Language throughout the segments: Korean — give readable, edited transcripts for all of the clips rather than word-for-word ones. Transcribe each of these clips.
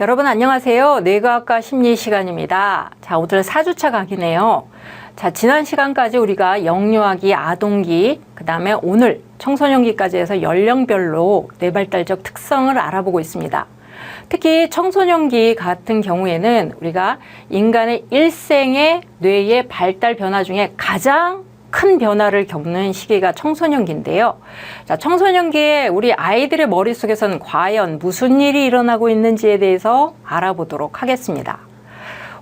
여러분 안녕하세요. 뇌과학과 심리 시간입니다. 자, 오늘 4주차 강의네요. 자, 지난 시간까지 우리가 영유아기, 아동기, 그 다음에 오늘 청소년기까지 해서 연령별로 뇌발달적 특성을 알아보고 있습니다. 특히 청소년기 같은 경우에는 우리가 인간의 일생의 뇌의 발달 변화 중에 가장 큰 변화를 겪는 시기가 청소년기인데요. 자, 청소년기에 우리 아이들의 머릿속에서는 과연 무슨 일이 일어나고 있는지에 대해서 알아보도록 하겠습니다.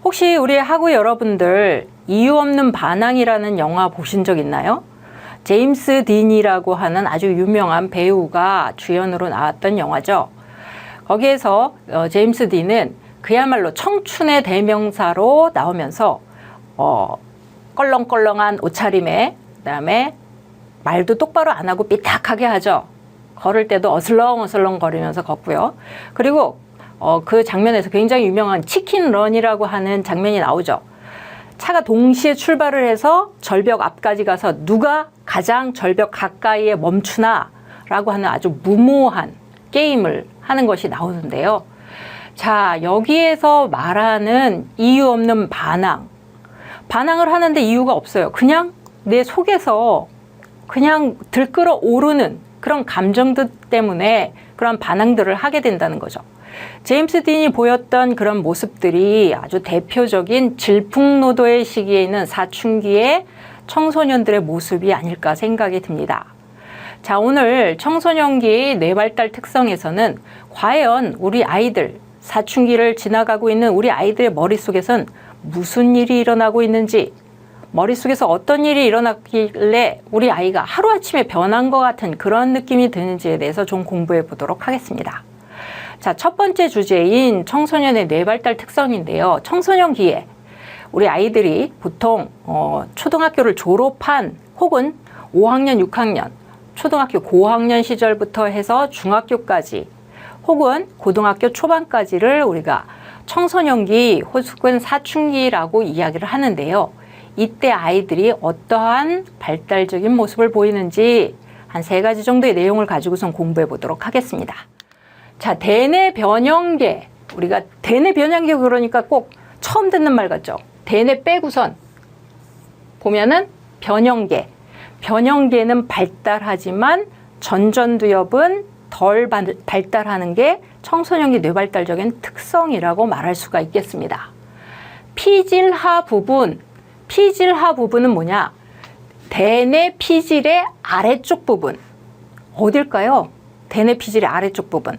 혹시 우리 학우 여러분들 이유 없는 반항이라는 영화 보신 적 있나요? 제임스 딘이라고 하는 아주 유명한 배우가 주연으로 나왔던 영화죠. 거기에서 제임스 딘은 그야말로 청춘의 대명사로 나오면서 껄렁껄렁한 옷차림에, 그다음에 말도 똑바로 안 하고 삐딱하게 하죠. 걸을 때도 어슬렁어슬렁 거리면서 걷고요. 그리고 그 장면에서 굉장히 유명한 치킨 런이라고 하는 장면이 나오죠. 차가 동시에 출발을 해서 절벽 앞까지 가서 누가 가장 절벽 가까이에 멈추나 라고 하는 아주 무모한 게임을 하는 것이 나오는데요. 자, 여기에서 말하는 이유 없는 반항을 하는데 이유가 없어요. 그냥 내 속에서 그냥 들끓어 오르는 그런 감정들 때문에 그런 반항들을 하게 된다는 거죠. 제임스 딘이 보였던 그런 모습들이 아주 대표적인 질풍노도의 시기에 있는 사춘기의 청소년들의 모습이 아닐까 생각이 듭니다. 자, 오늘 청소년기 뇌발달 특성에서는 과연 우리 아이들, 사춘기를 지나가고 있는 우리 아이들의 머릿속에선 무슨 일이 일어나고 있는지, 머릿속에서 어떤 일이 일어났길래 우리 아이가 하루아침에 변한 것 같은 그런 느낌이 드는지에 대해서 좀 공부해 보도록 하겠습니다. 자, 첫 번째 주제인 청소년의 뇌발달 특성인데요. 청소년기에 우리 아이들이 보통 초등학교를 졸업한 혹은 5학년, 6학년, 초등학교 고학년 시절부터 해서 중학교까지 혹은 고등학교 초반까지를 우리가 청소년기 혹은 사춘기라고 이야기를 하는데요. 이때 아이들이 어떠한 발달적인 모습을 보이는지 한 3가지 정도의 내용을 가지고선 공부해 보도록 하겠습니다. 자, 대뇌 변형계. 우리가 대뇌 변형계 그러니까 꼭 처음 듣는 말 같죠? 대뇌 빼고선 보면은 변형계. 변형계는 발달하지만 전전두엽은 덜 발달하는 게 청소년기 뇌발달적인 특성이라고 말할 수가 있겠습니다. 피질하 부분은 뭐냐? 대뇌 피질의 아래쪽 부분. 어딜까요? 대뇌 피질의 아래쪽 부분.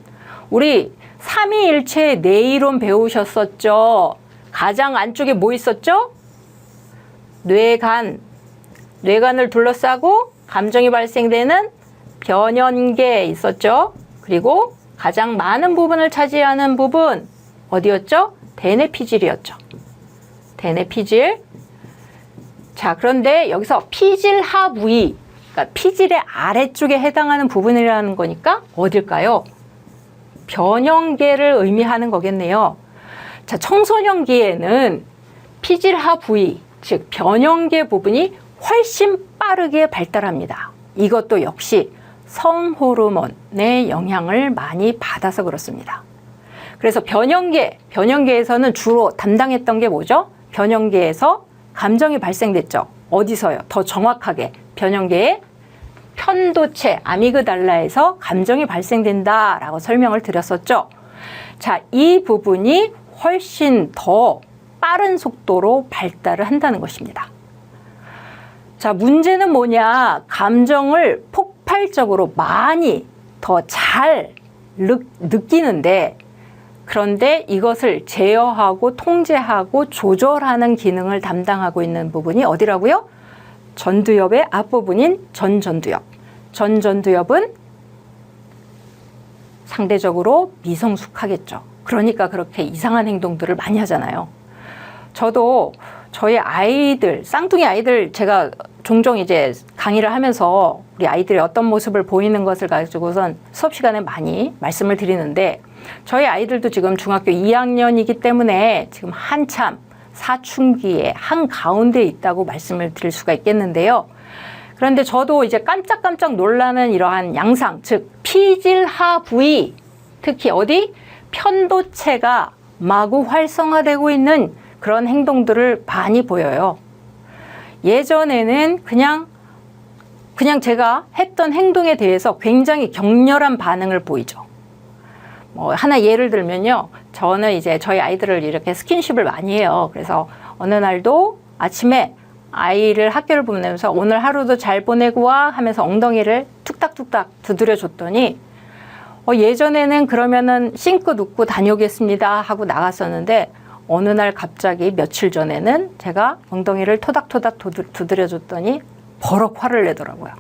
우리 삼위일체 뇌이론 배우셨었죠? 가장 안쪽에 뭐 있었죠? 뇌간을 둘러싸고 감정이 발생되는 변연계 있었죠? 그리고 가장 많은 부분을 차지하는 부분 어디였죠? 대뇌 피질이었죠. 대뇌 피질. 자, 그런데 여기서 피질하 부위, 그러니까 피질의 아래쪽에 해당하는 부분이라는 거니까 어딜까요? 변형계를 의미하는 거겠네요. 자, 청소년기에는 피질하 부위, 즉 변형계 부분이 훨씬 빠르게 발달합니다. 이것도 역시 성호르몬의 영향을 많이 받아서 그렇습니다. 그래서 변형계에서는 주로 담당했던 게 뭐죠? 변형계에서 감정이 발생됐죠. 어디서요? 더 정확하게 변형계의 편도체 아미그달라에서 감정이 발생된다라고 설명을 드렸었죠. 자, 이 부분이 훨씬 더 빠른 속도로 발달을 한다는 것입니다. 자, 문제는 뭐냐? 감정을 폭발적으로 많이 더 잘 느끼는데, 그런데 이것을 제어하고 통제하고 조절하는 기능을 담당하고 있는 부분이 어디라고요? 전두엽의 앞부분인 전전두엽. 전전두엽은 상대적으로 미성숙하겠죠. 그러니까 그렇게 이상한 행동들을 많이 하잖아요. 저도 저희 아이들, 쌍둥이 아이들 제가 종종 이제 강의를 하면서 우리 아이들이 어떤 모습을 보이는 것을 가지고선 수업 시간에 많이 말씀을 드리는데, 저희 아이들도 지금 중학교 2학년이기 때문에 지금 한참 사춘기의 한가운데에 있다고 말씀을 드릴 수가 있겠는데요. 그런데 저도 이제 깜짝깜짝 놀라는 이러한 양상, 즉 피질하 부위, 특히 어디? 편도체가 마구 활성화되고 있는 그런 행동들을 많이 보여요. 예전에는 그냥 제가 했던 행동에 대해서 굉장히 격렬한 반응을 보이죠. 하나 예를 들면요. 저는 이제 저희 아이들을 이렇게 스킨십을 많이 해요. 그래서 어느 날도 아침에 아이를 학교를 보내면서 오늘 하루도 잘 보내고 와 하면서 엉덩이를 툭닥툭닥 두드려 줬더니 예전에는 그러면은 싱크 눕고 다녀오겠습니다 하고 나갔었는데 어느 날 갑자기 며칠 전에는 제가 엉덩이를 토닥토닥 두드려 줬더니 버럭 화를 내더라고요.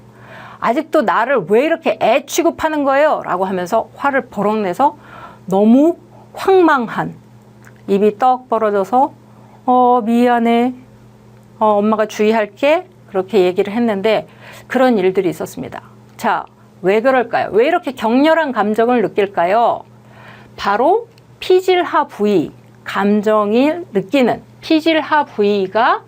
아직도 나를 왜 이렇게 애 취급하는 거예요? 라고 하면서 화를 버럭 내서 너무 황망한, 입이 떡 벌어져서 미안해, 엄마가 주의할게, 그렇게 얘기를 했는데 그런 일들이 있었습니다. 자, 왜 그럴까요? 왜 이렇게 격렬한 감정을 느낄까요? 바로 피질하 부위, 감정을 느끼는 피질하 부위가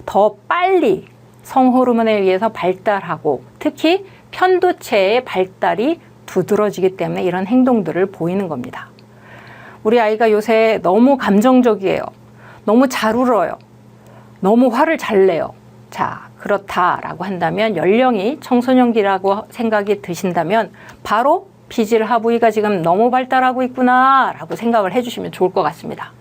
더 빨리 성호르몬에 의해서 발달하고 특히 편도체의 발달이 두드러지기 때문에 이런 행동들을 보이는 겁니다. 우리 아이가 요새 너무 감정적이에요. 너무 잘 울어요. 너무 화를 잘 내요. 자, 그렇다라고 한다면 연령이 청소년기라고 생각이 드신다면 바로 피질하 부위가 지금 너무 발달하고 있구나라고 생각을 해주시면 좋을 것 같습니다.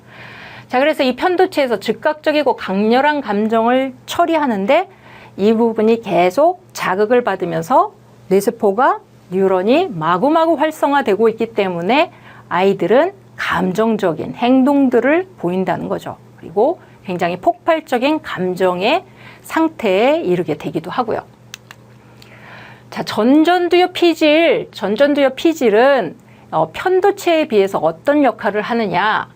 자, 그래서 이 편도체에서 즉각적이고 강렬한 감정을 처리하는데 이 부분이 계속 자극을 받으면서 뇌세포가 뉴런이 마구마구 활성화되고 있기 때문에 아이들은 감정적인 행동들을 보인다는 거죠. 그리고 굉장히 폭발적인 감정의 상태에 이르게 되기도 하고요. 자, 전전두엽 피질은 편도체에 비해서 어떤 역할을 하느냐?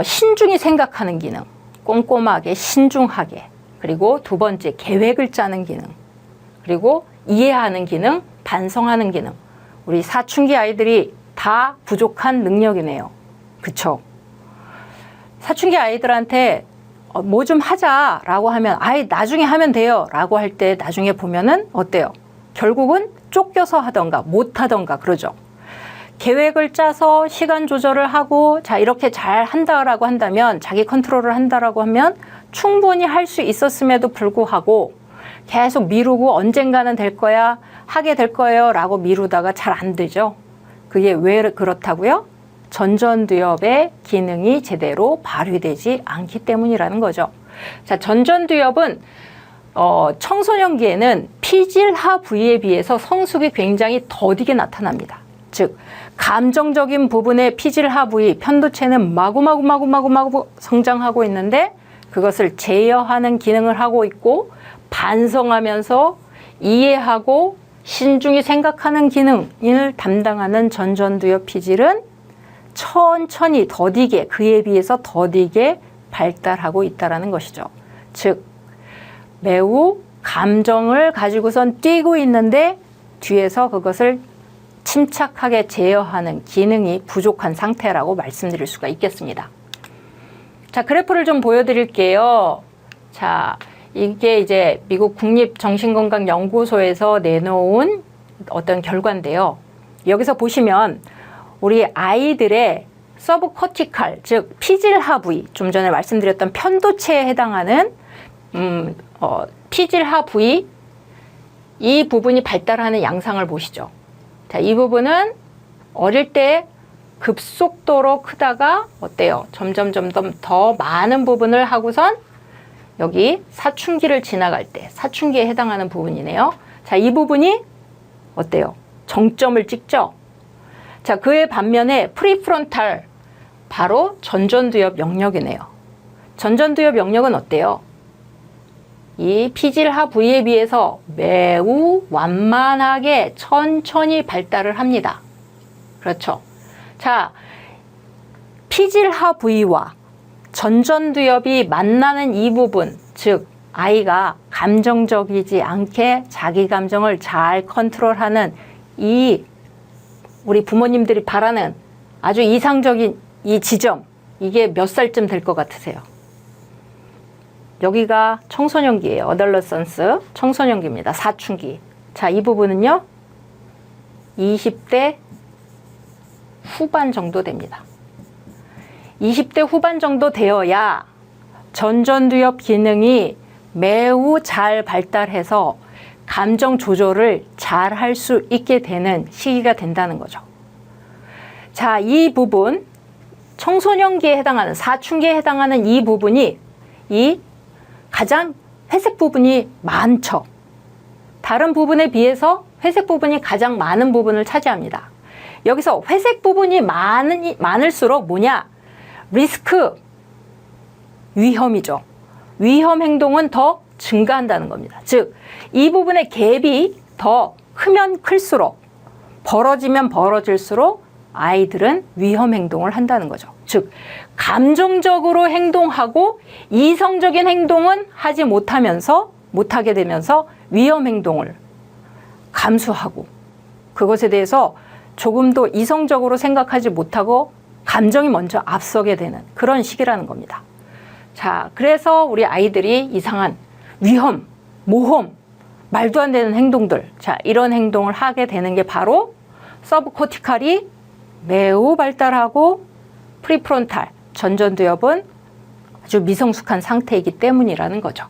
신중히 생각하는 기능, 꼼꼼하게 신중하게, 그리고 두 번째 계획을 짜는 기능, 그리고 이해하는 기능, 반성하는 기능. 우리 사춘기 아이들이 다 부족한 능력이네요. 그쵸? 사춘기 아이들한테 뭐 좀 하자라고 하면 아이 나중에 하면 돼요 라고 할 때 나중에 보면은 어때요? 결국은 쫓겨서 하던가 못 하던가 그러죠. 계획을 짜서 시간 조절을 하고 자 이렇게 잘 한다라고 한다면 자기 컨트롤을 한다라고 하면 충분히 할 수 있었음에도 불구하고 계속 미루고 언젠가는 될 거야 하게 될 거예요 라고 미루다가 잘 안 되죠. 그게 왜 그렇다고요? 전전두엽의 기능이 제대로 발휘되지 않기 때문이라는 거죠. 자, 전전두엽은 청소년기에는 피질하 부위에 비해서 성숙이 굉장히 더디게 나타납니다. 즉 감정적인 부분의 피질하 부위, 편도체는 마구마구 성장하고 있는데 그것을 제어하는 기능을 하고 있고 반성하면서 이해하고 신중히 생각하는 기능을 담당하는 전전두엽 피질은 천천히 더디게 그에 비해서 더디게 발달하고 있다는 것이죠. 즉 매우 감정을 가지고선 뛰고 있는데 뒤에서 그것을 침착하게 제어하는 기능이 부족한 상태라고 말씀드릴 수가 있겠습니다. 자, 그래프를 좀 보여드릴게요. 자, 이게 이제 미국 국립정신건강연구소에서 내놓은 어떤 결과인데요. 여기서 보시면 우리 아이들의 서브코티칼, 즉 피질하 부위, 좀 전에 말씀드렸던 편도체에 해당하는 피질하 부위 이 부분이 발달하는 양상을 보시죠. 자, 이 부분은 어릴 때 급속도로 크다가 어때요? 점점 더 많은 부분을 하고선 여기 사춘기를 지나갈 때 사춘기에 해당하는 부분이네요. 자, 이 부분이 어때요? 정점을 찍죠? 자, 그의 반면에 프리프론탈 바로 전전두엽 영역이네요. 전전두엽 영역은 어때요? 이 피질하 부위에 비해서 매우 완만하게 천천히 발달을 합니다. 그렇죠? 자, 피질하 부위와 전전두엽이 만나는 이 부분, 즉 아이가 감정적이지 않게 자기 감정을 잘 컨트롤하는 이 우리 부모님들이 바라는 아주 이상적인 이 지점, 이게 몇 살쯤 될 것 같으세요? 여기가 청소년기예요. 어덜러선스 청소년기입니다. 사춘기. 자, 이 부분은요. 20대 후반 정도 됩니다. 20대 후반 정도 되어야 전전두엽 기능이 매우 잘 발달해서 감정 조절을 잘 할 수 있게 되는 시기가 된다는 거죠. 자, 이 부분, 청소년기에 해당하는, 사춘기에 해당하는 이 부분이 이 가장 회색 부분이 많죠. 다른 부분에 비해서 회색 부분이 가장 많은 부분을 차지합니다. 여기서 회색 부분이 많을수록 뭐냐? 리스크, 위험이죠. 위험 행동은 더 증가한다는 겁니다. 즉, 이 부분의 갭이 더 크면 클수록, 벌어지면 벌어질수록 아이들은 위험 행동을 한다는 거죠. 즉, 감정적으로 행동하고 이성적인 행동은 하지 못하게 되면서 위험 행동을 감수하고 그것에 대해서 조금 더 이성적으로 생각하지 못하고 감정이 먼저 앞서게 되는 그런 시기라는 겁니다. 자, 그래서 우리 아이들이 이상한 위험, 모험, 말도 안 되는 행동들, 자, 이런 행동을 하게 되는 게 바로 서브코티칼이 매우 발달하고 프리프론탈, 전전두엽은 아주 미성숙한 상태이기 때문이라는 거죠.